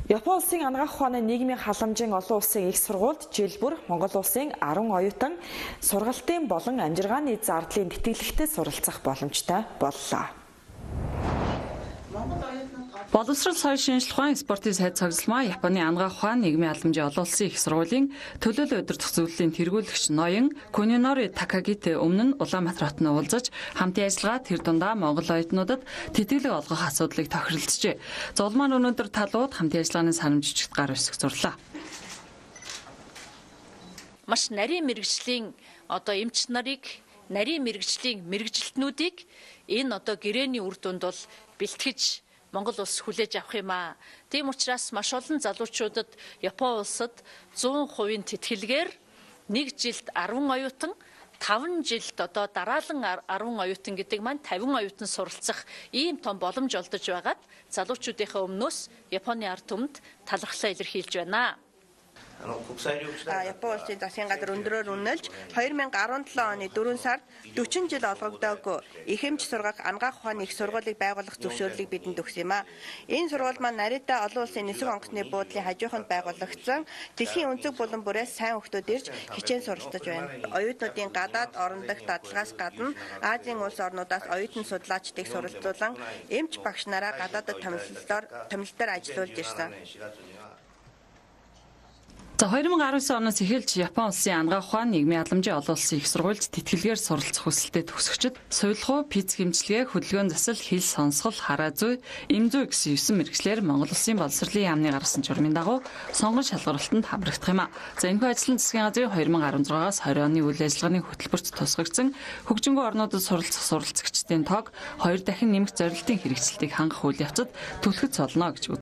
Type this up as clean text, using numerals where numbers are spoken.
Япон улсын анагаах ухааны нийгмийн халамжийн олон улсын их сургуульд жил бүр Монгол улсын 10 оюутан сургалтын болон амжиргааны зардлын тэтгэлэгтээ суралцах боломжтой боллоо. Боловсрол соёл шинжилх ухаан спортын сайд цогцлмаа Японы анагаах ухаан нийгмийн халамжийн олон улсын их сургуулийн төлөөлөл удирдах зөвлөлийн тэргүүлэгч ноён Кунинори Такагите өмнө нь Улаанбаатар хотод уулзаж хамтын ажиллагаа тэр дундаа Монгол оюутнуудад тэтгэлэг олгох асуудлыг тохиролцжээ. Зулмаар өнөөдөр талууд хамтын ажиллагааны санамжчигт гар үсэх зурлаа. Маш нарийн мэрэгжлийн эмч нарыг нарийн мэрэгжлийн мэрэгжилтнүүдийг энэ гэрээний үр дүнд бол бэлтгэж Монгол улс хүлээж авах юм аа. Тийм учраас маш олон залуучуудад Япон улсад 100% тэтгэлгээр нэг жилд 10 оюутан 5 жилд дараалан 10 оюутан гэдэг маань 50 оюутан суралцах ийм том боломж олдож байгаад залуучуудынхаа өмнөөс Японы ард түмэнд талархлаа илэрхийлж байна. Япон улсын засгийн газар өндрөөр үнэлж 2017 оны 4 сард 40 жил олгогдоогүй ихэмж сургах анагаах ухааны их сургуулийг байгуулах зөвшөөрлийг бидэнд өгсөн юм а. Энэ сургууль маань нарийдаа олон улсын нисэх онгоцны буудлын хажууханд байгуулагдсан дэлхийн өнцөг булан бүрээс сайн хүмүүс ирж хичээн суралцж байна. Оюутнуудын гадаад орон дахь дадлагаас гадна Азийн улс орнуудаас оюутан судлаачдыг суралцуулан эмч багш нараа гадаадд томилолтоор ажиллуулж ирсэн. За 2019 оноос эхэлж Япон улсын анагаах ухаан нийгмийн халамжийн олон улсын их сургуульд тэтгэлгээр суралцах хүсэлтэй төгсөгчид сувилгуу, физик эмчилгээ, хөдөлгөөн засал, хэл сонсгол, хараа зүй, эм зүй гэсэн 9 мэргэжлэр Монгол улсын боловсролын яамны гаргасан журмын дагуу сонгон шалгуулалтанд хамрагдах юм а. За энэхүү ажлын засгийн газрын 2016-аас 20 оны үйл ажиллагааны хөтөлбөрт тусгагдсан хөгжингөө орнуудад суралцах суралцагчдын тоог 2 дахин нэмэх зорилтын хэрэгжилтийг хангах үйл явцад түлхэц олно гэж